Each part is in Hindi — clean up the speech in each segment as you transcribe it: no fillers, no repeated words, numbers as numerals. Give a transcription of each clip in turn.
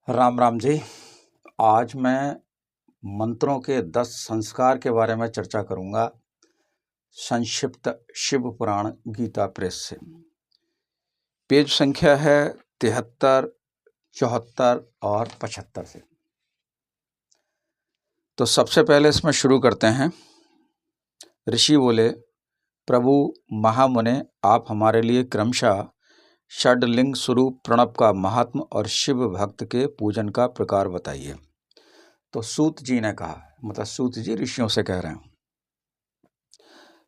राम राम जी। आज मैं मंत्रों के 10 संस्कार के बारे में चर्चा करूंगा संक्षिप्त शिव पुराण गीता प्रेस से। पेज संख्या है 73, 74 और 75 से। तो सबसे पहले इसमें शुरू करते हैं। ऋषि बोले, प्रभु महामुने, आप हमारे लिए क्रमशः षडलिंग स्वरूप प्रणव का महात्म और शिव भक्त के पूजन का प्रकार बताइए। तो सूत जी ने कहा, मतलब सूत जी ऋषियों से कह रहे हैं।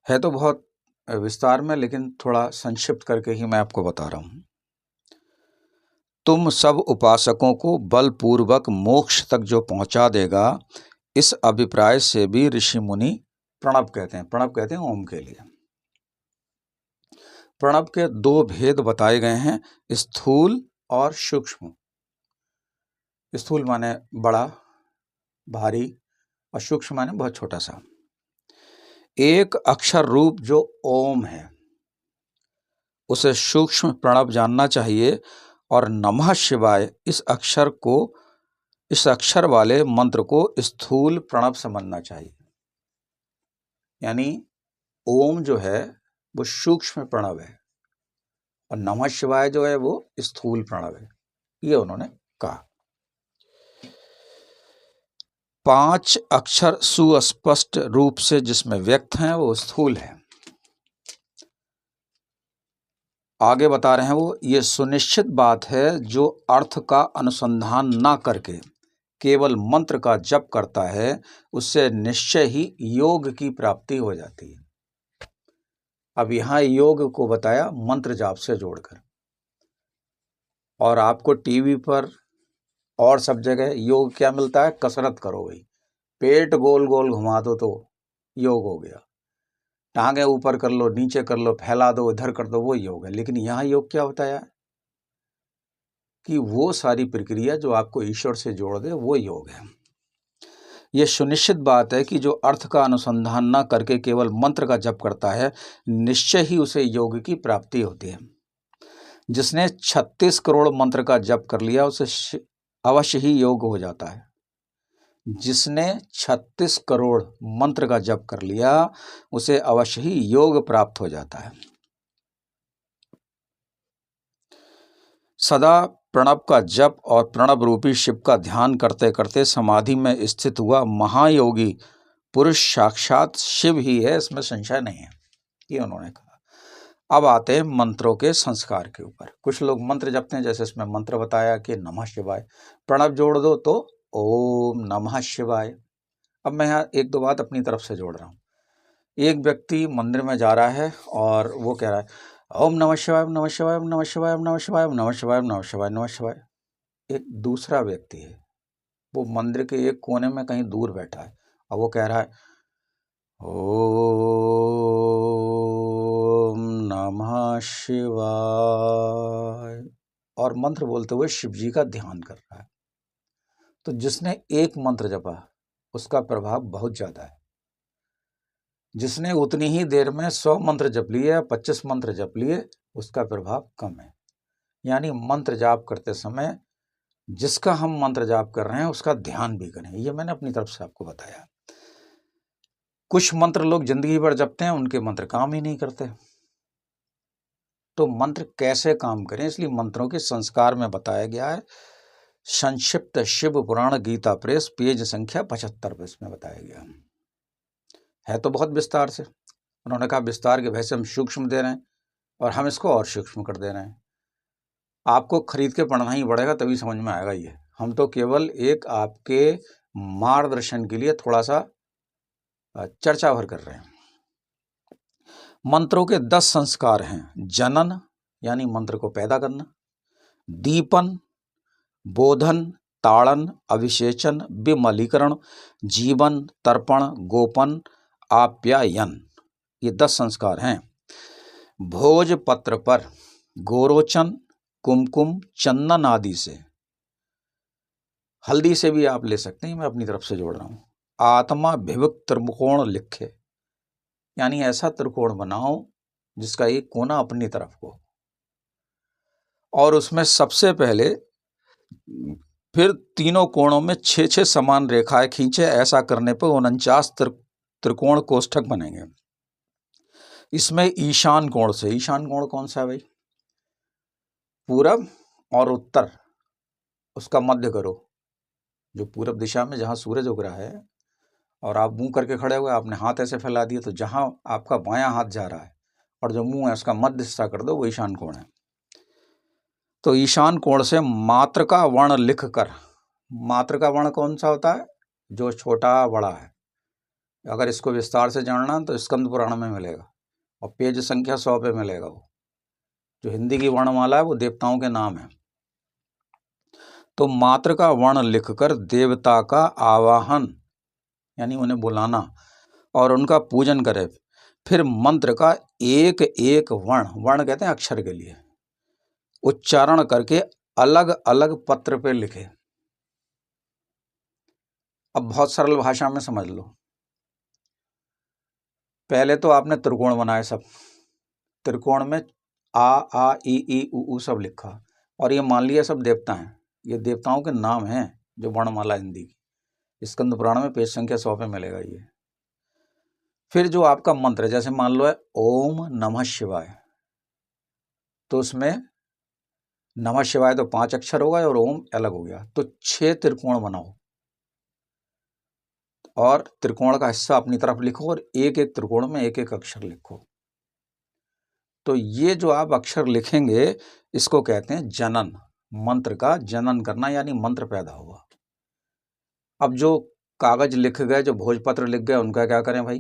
है तो बहुत विस्तार में, लेकिन थोड़ा संक्षिप्त करके ही मैं आपको बता रहा हूं। तुम सब उपासकों को बलपूर्वक मोक्ष तक जो पहुंचा देगा, इस अभिप्राय से भी ऋषि मुनि प्रणव कहते हैं। प्रणव कहते हैं ओम के लिए। प्रणव के 2 भेद बताए गए हैं, स्थूल और सूक्ष्म। स्थूल माने बड़ा भारी और सूक्ष्म माने बहुत छोटा सा। एक अक्षर रूप जो ओम है उसे सूक्ष्म प्रणव जानना चाहिए, और नमः शिवाय इस अक्षर वाले मंत्र को स्थूल प्रणव समझना चाहिए। यानी ओम जो है वो सूक्ष्म प्रणव है और नमः शिवाय जो है वो स्थूल प्रणव है, ये उन्होंने कहा। 5 अक्षर सुस्पष्ट रूप से जिसमें व्यक्त हैं वो स्थूल है। आगे बता रहे हैं वो, ये सुनिश्चित बात है जो अर्थ का अनुसंधान ना करके केवल मंत्र का जप करता है, उससे निश्चय ही योग की प्राप्ति हो जाती है। अब यहाँ योग को बताया मंत्र जाप से जोड़कर, और आपको टीवी पर और सब जगह योग क्या मिलता है? कसरत करो भाई, पेट गोल गोल घुमा दो तो योग हो गया, टांगे ऊपर कर लो, नीचे कर लो, फैला दो, इधर कर दो, वो योग है। लेकिन यहाँ योग क्या बताया कि वो सारी प्रक्रिया जो आपको ईश्वर से जोड़ दे, वो योग है। यह सुनिश्चित बात है कि जो अर्थ का अनुसंधान न करके केवल मंत्र का जप करता है, निश्चय ही उसे योग की प्राप्ति होती है। जिसने 36 करोड़ मंत्र का जप कर लिया उसे अवश्य ही योग हो जाता है। जिसने 36 करोड़ मंत्र का जप कर लिया उसे अवश्य ही योग प्राप्त हो जाता है। सदा प्रणव का जप और प्रणव रूपी शिव का ध्यान करते करते समाधि में स्थित हुआ महायोगी पुरुष साक्षात शिव ही है, इसमें संशय नहीं है, ये उन्होंने कहा। अब आते हैं मंत्रों के संस्कार के ऊपर। कुछ लोग मंत्र जपते हैं, जैसे इसमें मंत्र बताया कि नमः शिवाय, प्रणव जोड़ दो तो ओम नमः शिवाय। अब मैं यहाँ 1-2 बात अपनी तरफ से जोड़ रहा हूँ। एक व्यक्ति मंदिर में जा रहा है और वो कह रहा है ओम नमः शिवाय, ओम नमः शिवाय, ओम नमः शिवाय, ओम नमः शिवाय, ओम नमः शिवाय, ओम नमः शिवाय, नमः शिवाय। एक दूसरा व्यक्ति है, वो मंदिर के एक कोने में कहीं दूर बैठा है और वो कह रहा है ओम नमः शिवाय, और मंत्र बोलते हुए शिव जी का ध्यान कर रहा है। तो जिसने एक मंत्र जपा उसका प्रभाव बहुत ज्यादा है। जिसने उतनी ही देर में 100 मंत्र जप लिए या 25 मंत्र जप लिए उसका प्रभाव कम है। यानी मंत्र जाप करते समय जिसका हम मंत्र जाप कर रहे हैं उसका ध्यान भी करें, ये मैंने अपनी तरफ से आपको बताया। कुछ मंत्र लोग जिंदगी भर जपते हैं, उनके मंत्र काम ही नहीं करते। तो मंत्र कैसे काम करें, इसलिए मंत्रों के संस्कार में बताया गया है। संक्षिप्त शिव पुराण गीता प्रेस, पेज संख्या 75 पर इसमें बताया गया है। तो बहुत विस्तार से उन्होंने कहा, विस्तार के भय से हम सूक्ष्म दे रहे हैं और हम इसको और सूक्ष्म कर दे रहे हैं। आपको खरीद के पढ़ना ही पड़ेगा, तभी समझ में आएगा। ये हम तो केवल एक आपके मार्गदर्शन के लिए थोड़ा सा चर्चा भर कर रहे हैं। मंत्रों के 10 संस्कार हैं। जनन यानी मंत्र को पैदा करना, दीपन, बोधन, ताड़न, अभिषेचन, विमलीकरण, जीवन, तर्पण, गोपन, आप्यायन, ये 10 संस्कार हैं। भोजपत्र पर गोरोचन, कुमकुम, चंदन आदि से, हल्दी से भी आप ले सकते हैं, मैं अपनी तरफ से जोड़ रहा हूं। आत्मा विभक्त त्रिकोण लिखे, यानी ऐसा त्रिकोण बनाओ जिसका एक कोना अपनी तरफ हो और उसमें सबसे पहले फिर तीनों कोणों में 6-6 समान रेखाएं खींचे। ऐसा करने पर 49 त्रिकोण कोष्ठक बनेंगे। इसमें ईशान कोण से, ईशान कोण कौन सा है भाई? पूरब और उत्तर, उसका मध्य करो। जो पूरब दिशा में जहां सूरज उग रहा है और आप मुंह करके खड़े हुए, आपने हाथ ऐसे फैला दिए, तो जहां आपका बायां हाथ जा रहा है और जो मुंह है उसका मध्य हिस्सा कर दो, वो ईशान कोण है। तो ईशान कोण से मात्र का वर्ण लिख कर, मात्र का वर्ण कौन सा होता है? जो छोटा बड़ा है। अगर इसको विस्तार से जानना तो स्कंद पुराण में मिलेगा और पेज संख्या 100 पे मिलेगा। वो जो हिंदी की वर्णमाला है वो देवताओं के नाम है। तो मात्र का वर्ण लिखकर देवता का आवाहन यानी उन्हें बुलाना और उनका पूजन करे। फिर मंत्र का एक एक वर्ण, वर्ण कहते हैं अक्षर के लिए, उच्चारण करके अलग अलग पत्र पे लिखे। अब बहुत सरल भाषा में समझ लो। पहले तो आपने त्रिकोण बनाए, सब त्रिकोण में आ ई उ सब लिखा, और ये मान लिया सब देवता हैं। ये देवताओं के नाम हैं जो वर्णमाला हिंदी की, स्कंद पुराण में पेज संख्या 100 पे मिलेगा ये। फिर जो आपका मंत्र है, जैसे मान लो है ओम नमः शिवाय, तो उसमें नमः शिवाय तो 5 अक्षर होगा और ओम अलग हो गया, तो 6 त्रिकोण बनाओ और त्रिकोण का हिस्सा अपनी तरफ लिखो और एक एक त्रिकोण में एक एक अक्षर लिखो। तो ये जो आप अक्षर लिखेंगे इसको कहते हैं जनन। मंत्र का जनन करना यानी मंत्र पैदा हुआ। अब जो कागज लिख गए, जो भोजपत्र लिख गए, उनका क्या करें भाई?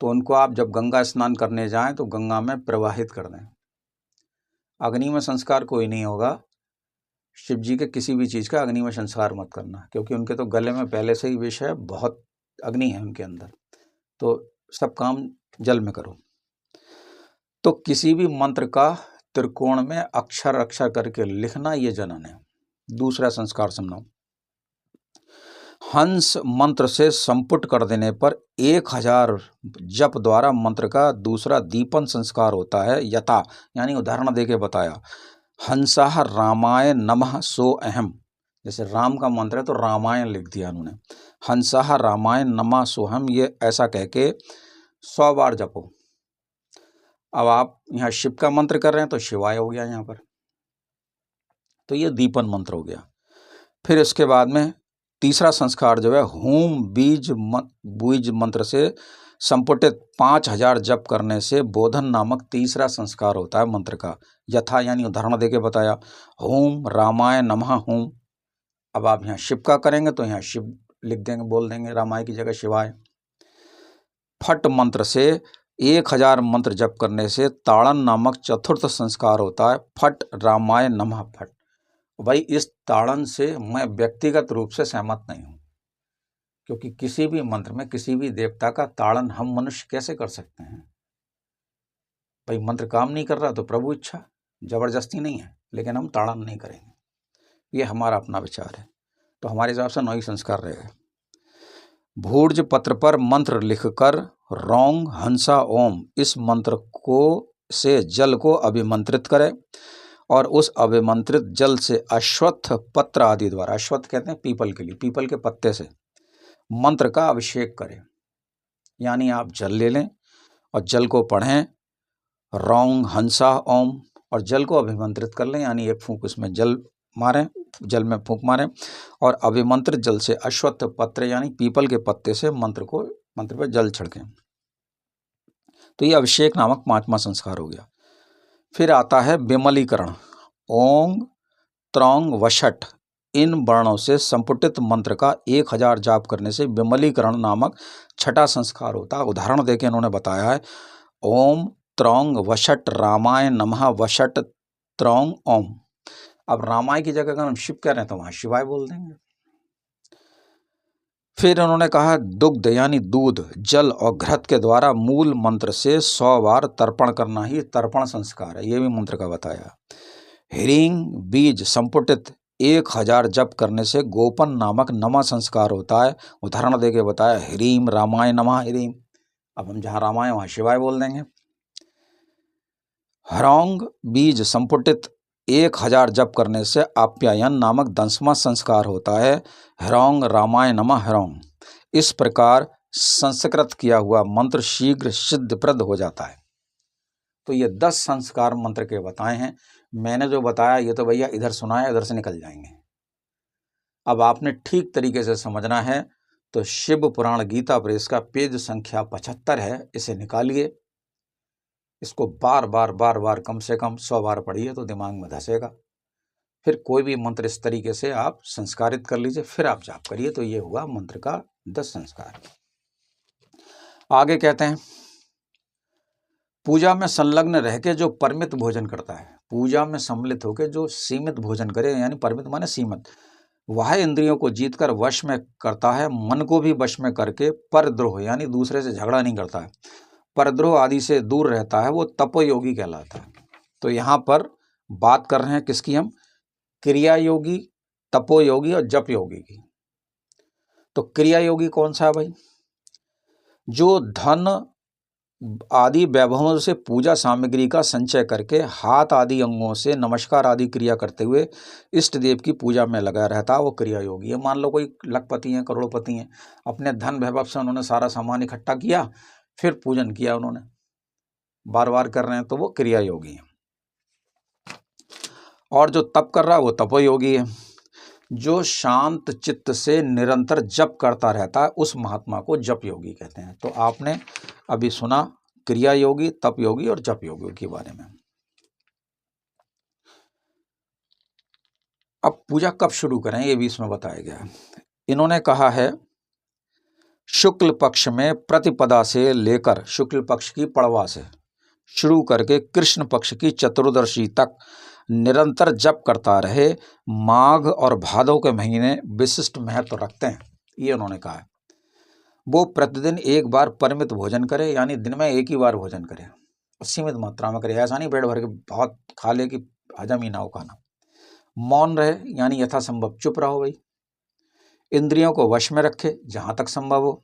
तो उनको आप जब गंगा स्नान करने जाएं तो गंगा में प्रवाहित कर दें। अग्नि में संस्कार कोई नहीं होगा। शिव जी के किसी भी चीज का अग्नि में संस्कार मत करना, क्योंकि उनके तो गले में पहले से ही विष है, बहुत अग्नि है उनके अंदर। तो सब काम जल में करो। तो किसी भी मंत्र का त्रिकोण में अक्षर अक्षर करके लिखना, ये जनन है। दूसरा संस्कार समझो। हंस मंत्र से संपुट कर देने पर 1000 जप द्वारा मंत्र का दूसरा दीपन संस्कार होता है। यथा यानी उदाहरण देके बताया, हंसाह रामाय नमः सो अहम। जैसे राम का मंत्र है तो रामायण लिख दिया उन्होंने, हंसाह रामाय नमः सोहम, ये ऐसा कह के 100 बार जपो। अब आप यहाँ शिव का मंत्र कर रहे हैं तो शिवाय हो गया यहाँ पर, तो ये दीपन मंत्र हो गया। फिर इसके बाद में तीसरा संस्कार जो है, होम बीज मंत्र से संपुटित 5000 जप करने से बोधन नामक तीसरा संस्कार होता है मंत्र का। यथा यानी उदाहरण देके बताया, होम रामाय नमः होम। अब आप यहाँ शिव का करेंगे तो यहाँ शिव लिख देंगे, बोल देंगे रामाय की जगह शिवाय। फट मंत्र से 1000 मंत्र जप करने से ताड़न नामक चतुर्थ संस्कार होता है। फट रामाय नमः फट। भाई इस ताड़न से मैं व्यक्तिगत रूप से सहमत नहीं हूं, क्योंकि किसी भी मंत्र में किसी भी देवता का ताड़न हम मनुष्य कैसे कर सकते हैं? भाई मंत्र काम नहीं कर रहा तो प्रभु इच्छा, जबरदस्ती नहीं है, लेकिन हम ताड़न नहीं करेंगे। ये हमारा अपना विचार है। तो हमारे हिसाब से 9 ही संस्कार रहेगा। भूर्ज पत्र पर मंत्र लिखकर रौंग हंसा ओम, इस मंत्र को से जल को अभिमंत्रित करें और उस अभिमंत्रित जल से अश्वत्थ पत्र आदि द्वारा, अश्वत्थ कहते हैं पीपल के लिए, पीपल के पत्ते से मंत्र का अभिषेक करें। यानी आप जल ले लें और जल को पढ़ें, रौंग हंसा ओम, और जल को अभिमंत्रित कर लें, यानी एक फूंक उसमें जल मारें, जल में फूंक मारें और अभिमंत्रित जल से अश्वत्थ पत्र यानी पीपल के पत्ते से मंत्र पर जल छिड़कें। तो ये अभिषेक नामक 5वां संस्कार हो गया। फिर आता है विमलीकरण। ओंग त्रौंग वषट, इन वर्णों से संपुटित मंत्र का 1000 जाप करने से विमलीकरण नामक 6ठा संस्कार होता है। उदाहरण देके इन्होंने बताया है, ओम त्रौंग वषट रामाय नमः वषट त्रौंग ओम। अब रामाय की जगह अगर हम शिव कह रहे हैं तो वहां शिवाय बोल देंगे। फिर उन्होंने कहा दुग्ध यानी दूध, जल और घृत के द्वारा मूल मंत्र से 100 बार तर्पण करना ही तर्पण संस्कार है। ये भी मंत्र का बताया। ह्रीं बीज संपुटित 1000 जप करने से गोपन नामक 9वां संस्कार होता है। उदाहरण देके बताया, ह्रीं रामाय नमः ह्रीं। अब हम जहाँ रामाय वहाँ शिवाय बोल देंगे। ह्रौंग बीज संपुटित 1000 जप करने से आप्यायन नामक दंसवां संस्कार होता है। ह्रौंग रामाय नमः ह्रौंग। इस प्रकार संस्कृत किया हुआ मंत्र शीघ्र सिद्धप्रद हो जाता है। तो ये 10 संस्कार मंत्र के बताए हैं। मैंने जो बताया ये तो भैया इधर सुनाया, इधर से निकल जाएंगे। अब आपने ठीक तरीके से समझना है तो शिव पुराण गीता प्रेस का पेज संख्या 75 है, इसे निकालिए। इसको बार बार कम से कम 100 बार पढ़िए तो दिमाग में धसेगा। फिर कोई भी मंत्र इस तरीके से आप संस्कारित कर लीजिए, फिर आप जाप करिए। तो ये हुआ मंत्र का 10 संस्कार। आगे कहते हैं, पूजा में संलग्न रह के जो परिमित भोजन करता है, पूजा में सम्मिलित होकर जो सीमित भोजन करे, यानी परिमित माने सीमित, वह इंद्रियों को जीतकर वश में करता है, मन को भी वश में करके परद्रोह यानी दूसरे से झगड़ा नहीं करता है, परद्रोह आदि से दूर रहता है, वो तपोयोगी कहलाता है। तो यहाँ पर बात कर रहे हैं किसकी हम? क्रिया योगी, तपोयोगी और जप योगी की। तो क्रिया योगी कौन सा है भाई? जो धन आदि वैभवों से पूजा सामग्री का संचय करके हाथ आदि अंगों से नमस्कार आदि क्रिया करते हुए इष्ट देव की पूजा में लगा रहता है, वो क्रिया योगी है। मान लो कोई लखपति हैं, करोड़पति हैं, अपने धन वैभव से उन्होंने सारा सामान इकट्ठा किया, फिर पूजन किया उन्होंने, बार बार कर रहे हैं, तो वो क्रिया योगी है। और जो तप कर रहा है वो तपोयोगी है। जो शांत चित्त से निरंतर जप करता रहता है उस महात्मा को जप योगी कहते हैं। तो आपने अभी सुना क्रिया योगी, तप योगी और जप योगी के बारे में। अब पूजा कब शुरू करें ये भी इसमें बताया गया है। इन्होंने कहा है शुक्ल पक्ष में प्रतिपदा से लेकर, शुक्ल पक्ष की पड़वा से शुरू करके कृष्ण पक्ष की चतुर्दशी तक निरंतर जप करता रहे। माघ और भादव के महीने विशिष्ट महत्व रखते हैं, ये उन्होंने कहा है। वो प्रतिदिन एक बार परिमित भोजन करे, यानी दिन में एक ही बार भोजन करे, सीमित मात्रा में करे, ऐसा नहीं पेट भर के बहुत खा ले कि हजम ही ना हो खाना। मौन रहे, यानी यथासंभव चुप रहो भाई। इंद्रियों को वश में रखे जहाँ तक संभव हो।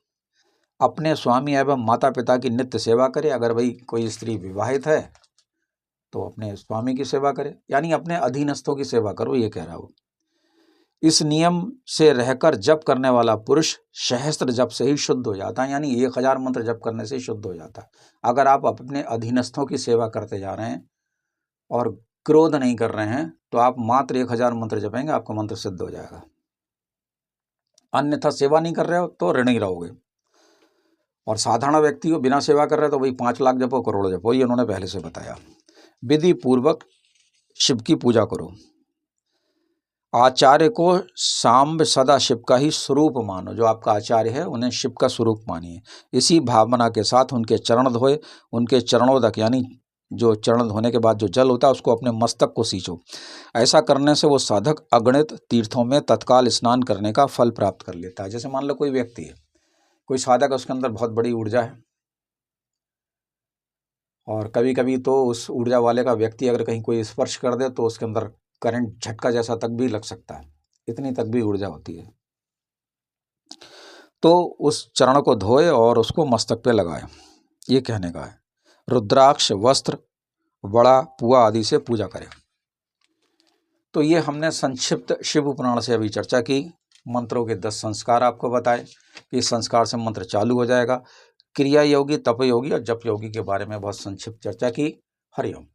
अपने स्वामी एवं माता पिता की नित्य सेवा करे। अगर भाई कोई स्त्री विवाहित है तो अपने स्वामी की सेवा करे, यानी अपने अधीनस्थों की सेवा करो, ये कह रहा हूँ। इस नियम से रहकर जप करने वाला पुरुष सहस्त्र जप से ही शुद्ध हो जाता है, यानी 1000 मंत्र जप करने से ही शुद्ध हो जाता है। अगर आप अपने अधीनस्थों की सेवा करते जा रहे हैं और क्रोध नहीं कर रहे हैं तो आप मात्र 1000 मंत्र जपेंगे, आपका मंत्र सिद्ध हो जाएगा। अन्यथा सेवा नहीं कर रहे हो तो ऋणी रहोगे। और साधारण व्यक्ति को बिना सेवा कर रहे तो भाई 5 लाख जपो, करोड़ जपो, ये उन्होंने पहले से बताया। विधि पूर्वक शिव की पूजा करो। आचार्य को सांब सदा शिव का ही स्वरूप मानो। जो आपका आचार्य है उन्हें शिव का स्वरूप मानिए। इसी भावना के साथ उनके चरण धोए, उनके चरणोदक यानी जो चरण धोने के बाद जो जल होता है उसको अपने मस्तक को सींचो। ऐसा करने से वो साधक अगणित तीर्थों में तत्काल स्नान करने का फल प्राप्त कर लेता है। जैसे मान लो कोई व्यक्ति है, कोई साधक, उसके अंदर बहुत बड़ी ऊर्जा है और कभी कभी तो उस ऊर्जा वाले का व्यक्ति अगर कहीं कोई स्पर्श कर दे तो उसके अंदर करंट झटका जैसा तक भी लग सकता है, इतनी तक भी ऊर्जा होती है। तो उस चरण को धोए और उसको मस्तक पे लगाए, ये कहने का है। रुद्राक्ष, वस्त्र, बड़ा, पुआ आदि से पूजा करें। तो ये हमने संक्षिप्त शिव पुराण से अभी चर्चा की। मंत्रों के 10 संस्कार आपको बताए, इस संस्कार से मंत्र चालू हो जाएगा। क्रिया योगी, तप योगी और जप योगी के बारे में बहुत संक्षिप्त चर्चा की। हरिओम।